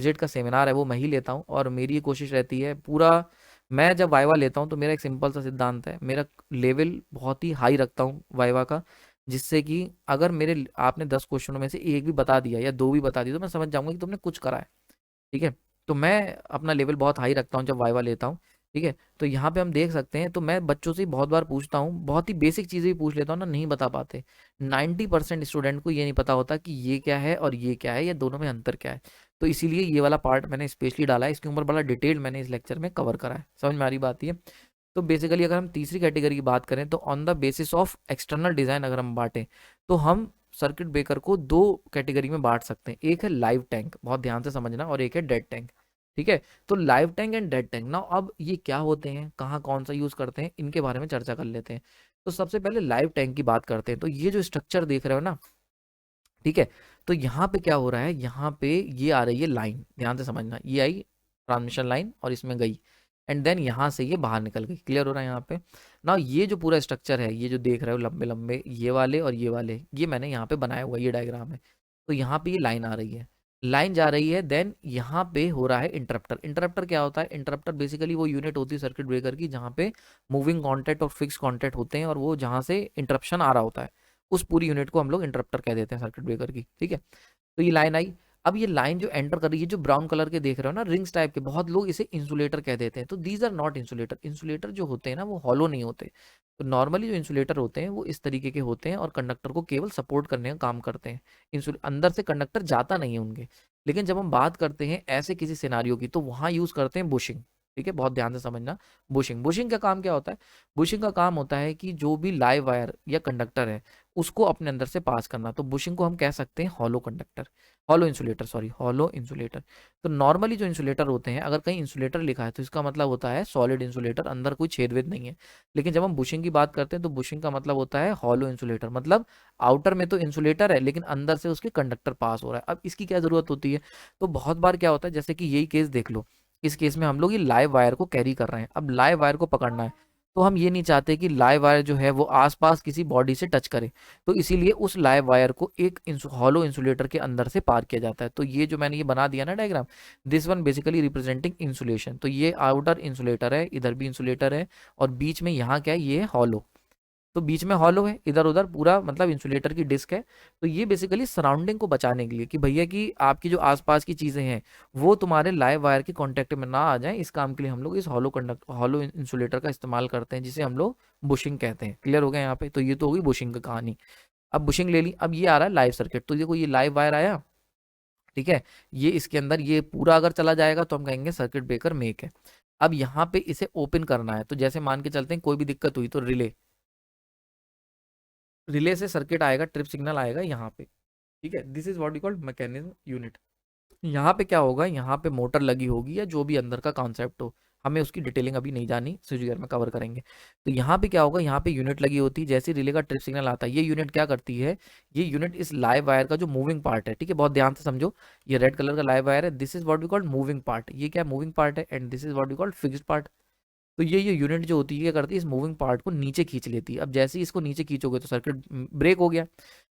Visit का seminar है वो मैं ही लेता हूँ, और मेरी ये कोशिश रहती है पूरा, मैं जब वाइवा लेता हूँ तो मेरा एक सिंपल सा सिद्धांत है, मेरा लेवल बहुत ही हाई रखता हूँ वाइवा का, जिससे कि अगर मेरे आपने 10 क्वेश्चनों में से एक भी बता दिया या दो भी बता दिया तो मैं समझ जाऊंगा कि तुमने कुछ करा है। ठीक है, तो मैं अपना लेवल बहुत हाई रखता हूँ जब वाइवा लेता हूँ। ठीक है, तो यहाँ पे हम देख सकते हैं, तो मैं बच्चों से बहुत बार पूछता हूँ, बहुत ही बेसिक चीज़ें भी पूछ लेता हूँ ना, नहीं बता पाते। 90% स्टूडेंट को ये नहीं पता होता कि ये क्या है और ये क्या है, या दोनों में अंतर क्या है। तो इसीलिए ये वाला पार्ट मैंने स्पेशली डाला है, इसके ऊपर बड़ा डिटेल मैंने इस लेक्चर में कवर करा है। समझ में आ रही बात ये। तो बेसिकली अगर हम तीसरी कैटेगरी की बात करें, तो on the basis of external design अगर हम बांटें, तो हम सर्किट ब्रेकर को दो कैटेगरी में बांट सकते हैं। एक है लाइव टैंक, बहुत ध्यान से समझना, और एक है डेड टैंक। ठीक है, तो live tank and dead tank ना, अब ये क्या होते हैं, कहाँ कौन सा यूज करते हैं, इनके बारे में चर्चा कर लेते हैं। तो सबसे पहले लाइव टैंक की बात करते हैं। तो ये जो स्ट्रक्चर देख रहे हो ना, ठीक है, तो यहाँ पे क्या हो रहा है, यहाँ पे ये आ रही है लाइन, ध्यान से समझना, ये आई ट्रांसमिशन लाइन और इसमें गई, एंड देन यहाँ से ये बाहर निकल गई। क्लियर हो रहा है यहाँ पे ना। ये जो पूरा स्ट्रक्चर है, ये जो देख रहे हो लंबे लंबे ये वाले और ये वाले, ये मैंने यहाँ पे बनाया हुआ, ये डायग्राम है। तो यहाँ पे ये लाइन आ रही है, लाइन जा रही है, देन यहाँ पे हो रहा है इंटरप्टर। इंटरप्टर क्या होता है, इंटरप्टर बेसिकली वो यूनिट होती है सर्किट ब्रेकर की जहाँ पे मूविंग कॉन्टैक्ट और फिक्स कॉन्टैक्ट होते हैं, और वो जहाँ से इंटरप्शन आ रहा होता है, उस पूरी यूनिट को हम लोग इंटरप्टर कह देते हैं सर्किट ब्रेकर की। ठीक है, तो ये लाइन आई। अब ये लाइन जो एंटर कर रही है, जो ब्राउन कलर के देख रहे हो ना, रिंग्स टाइप के, बहुत लोग इसे इंसुलेटर कह देते हैं। तो these are not insulator. Insulator जो होते हैं ना, वो हॉलो नहीं होते। तो नॉर्मली जो इंसुलेटर होते हैं वो इस तरीके के होते हैं, और कंडक्टर को केवल सपोर्ट करने का काम करते हैं। अंदर से कंडक्टर जाता नहीं है उनके। लेकिन जब हम बात करते हैं ऐसे किसी सिनारियो की, तो वहां यूज करते हैं बुशिंग। ठीक है, बहुत ध्यान से समझना। बुशिंग, बुशिंग का काम क्या होता है, बुशिंग का काम होता है कि जो भी लाइव वायर या कंडक्टर है, उसको अपने अंदर से पास करना। तो बुशिंग को हम कह सकते हैं hollow conductor, hollow insulator, sorry, hollow insulator. तो नॉर्मली जो इंसुलेटर होते हैं, अगर कहीं इंसुलेटर लिखा है तो इसका मतलब होता है सॉलिड इंसुलेटर, अंदर कोई छेद वेद नहीं है। लेकिन जब हम बुशिंग की बात करते हैं, तो बुशिंग का मतलब होता है हॉलो इंसुलेटर, मतलब आउटर में तो इंसुलेटर है लेकिन अंदर से उसके कंडक्टर पास हो रहा है। अब इसकी क्या जरूरत होती है, तो बहुत बार क्या होता है, जैसे कि यही केस देख लो, इस केस में हम लोग ये लाइव वायर को कैरी कर रहे हैं, अब लाइव वायर को पकड़ना है, तो हम ये नहीं चाहते कि लाइव वायर जो है वो आसपास किसी बॉडी से टच करे। तो इसीलिए उस लाइव वायर को एक हॉलो इंसुलेटर के अंदर से पार किया जाता है। तो ये जो मैंने ये बना दिया ना diagram, this one basically representing insulation. तो ये आउटर इंसुलेटर है, इधर भी इंसुलेटर है, और बीच में यहाँ क्या है, ये हॉलो। तो बीच में हॉलो है, इधर उधर पूरा मतलब इंसुलेटर की डिस्क है। तो ये बेसिकली सराउंडिंग को बचाने के लिए, कि भैया कि आपकी जो आसपास की चीजें हैं वो तुम्हारे लाइव वायर के कांटेक्ट में ना आ जाए, इस काम के लिए हम लोग इस हॉलो इंसुलेटर का इस्तेमाल करते हैं, जिसे हम लोग बुशिंग कहते हैं। क्लियर हो गया यहाँ पे। तो ये तो होगी बुशिंग की कहानी। अब बुशिंग ले ली, अब ये आ रहा है लाइव सर्किट। तो देखो ये लाइव वायर आया, ठीक है, ये इसके अंदर ये पूरा अगर चला जाएगा तो हम कहेंगे सर्किट ब्रेकर मेक है। अब यहाँ पे इसे ओपन करना है, तो जैसे मान के चलते हैं कोई भी दिक्कत हुई तो रिले, रिले से सर्किट आएगा, ट्रिप सिग्नल आएगा यहाँ पे। ठीक है, this is what you called mechanism unit. यहाँ पे क्या होगा, यहाँ पे मोटर लगी होगी या जो भी अंदर का कॉन्सेप्ट हो, हमें उसकी डिटेलिंग अभी नहीं जानी, स्विच में कवर करेंगे। तो यहाँ पे क्या होगा, यहाँ पे यूनिट लगी होती है, जैसे रिले का ट्रिप सिग्नल आता है, ये यूनिट क्या करती है, ये यूनिट इस लाइव वायर का जो मूविंग पार्ट है, ठीक है, बहुत ध्यान से समझो, ये रेड कलर का लाइव वायर है, this is what we called moving part, ये क्या मूविंग पार्ट है, and this is what we called fixed part. तो ये यूनिट जो होती है क्या करती है, इस मूविंग पार्ट को नीचे खींच लेती है। अब जैसे ही इसको नीचे खींचोगे तो सर्किट ब्रेक हो गया।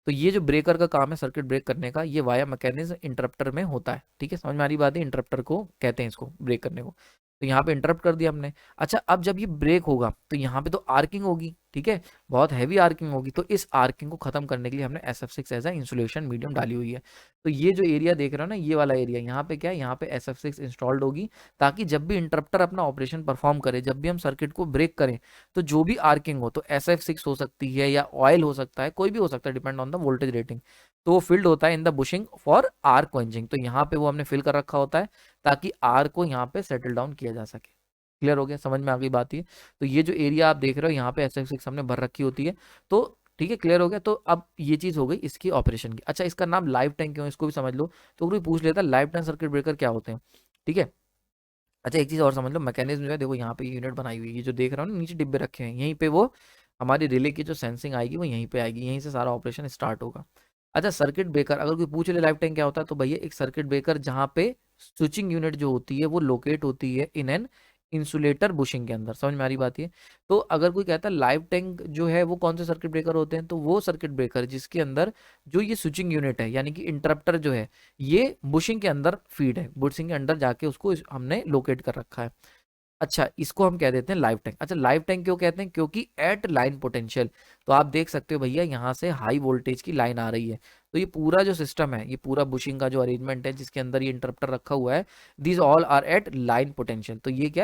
तो ये जो ब्रेकर का काम है सर्किट ब्रेक करने का, ये वाया मैकेनिज्म इंटरप्टर में होता है। ठीक है, समझ में आ रही बात है, इंटरप्टर को कहते हैं इसको ब्रेक करने को। तो यहाँ पे इंटरप्ट कर दिया हमने। अच्छा, अब जब ये ब्रेक होगा तो यहाँ पे तो आर्किंग होगी, ठीक है, बहुत हैवी आर्किंग होगी। तो इस आर्किंग को खत्म करने के लिए हमने SF6 एज इंसुलेशन मीडियम डाली हुई है। तो ये जो एरिया देख रहे हो ना, ये वाला एरिया, यहाँ पे क्या है, यहाँ पे SF6 इंस्टॉल्ड होगी, ताकि जब भी इंटरप्टर अपना ऑपरेशन परफॉर्म करे, जब भी हम सर्किट को ब्रेक करें, तो जो भी आर्किंग हो, तो SF6 हो सकती है या ऑयल हो सकता है, कोई भी हो सकता है, depend on the voltage rating, तो वो फिल्ड होता है in the bushing for arc quenching. तो यहाँ पे वो हमने फिल कर रखा होता है, ताकि आर को यहाँ पे सेटल डाउन किया जा सके। क्लियर हो गया, समझ में आ गई बात ये। तो ये जो एरिया आप देख रहे हो, यहाँ पे SF6 हमने भर रखी होती है। तो ठीक है, क्लियर हो गया। तो अब ये चीज हो गई इसकी ऑपरेशन की। अच्छा, इसका नाम लाइव टैंक क्यों है, इसको भी समझ लो। तो कोई पूछ लेता है लाइव टैंक सर्किट ब्रेकर क्या होते हैं, ठीक है। अच्छा, एक चीज और समझ लो, मैकेनिज्म जो है, देखो यहाँ पे यूनिट बनाई हुई है, ये जो देख रहा हूँ ना, नीचे डिब्बे रखे हैं, यहीं पे वो हमारी रिले की जो सेंसिंग आएगी वो यहीं पे आएगी, यहीं से सारा ऑपरेशन स्टार्ट होगा। अच्छा, सर्किट ब्रेकर अगर कोई पूछ ले लाइफ टाइम क्या होता है, तो भैया एक सर्किट ब्रेकर जहाँ पे स्विचिंग यूनिट जो होती है वो लोकेट होती है इन एन इंसुलेटर बुशिंग के अंदर। समझ में आ रही बात ये? तो अगर कोई कहता है लाइव टैंक जो है वो कौन से सर्किट ब्रेकर होते हैं, तो वो सर्किट ब्रेकर जिसके अंदर जो ये स्विचिंग यूनिट है यानी कि इंटरप्टर जो है ये बुशिंग के अंदर फीड है, बुशिंग के अंदर जाके उसको हमने लोकेट कर रखा है। अच्छा, इसको हम कह देते हैं लाइव टैंक। अच्छा, लाइव टैंक क्यों कहते हैं? क्योंकि एट लाइन पोटेंशियल, तो आप देख सकते हो भैया यहाँ से हाई वोल्टेज की लाइन आ रही है, तो ये पूरा जो सिस्टम है, ये पूरा बुशिंग का जो अरेंजमेंट है जिसके अंदर ये इंटरप्टर रखा हुआ है, these all are at line potential. तो ये क्या है?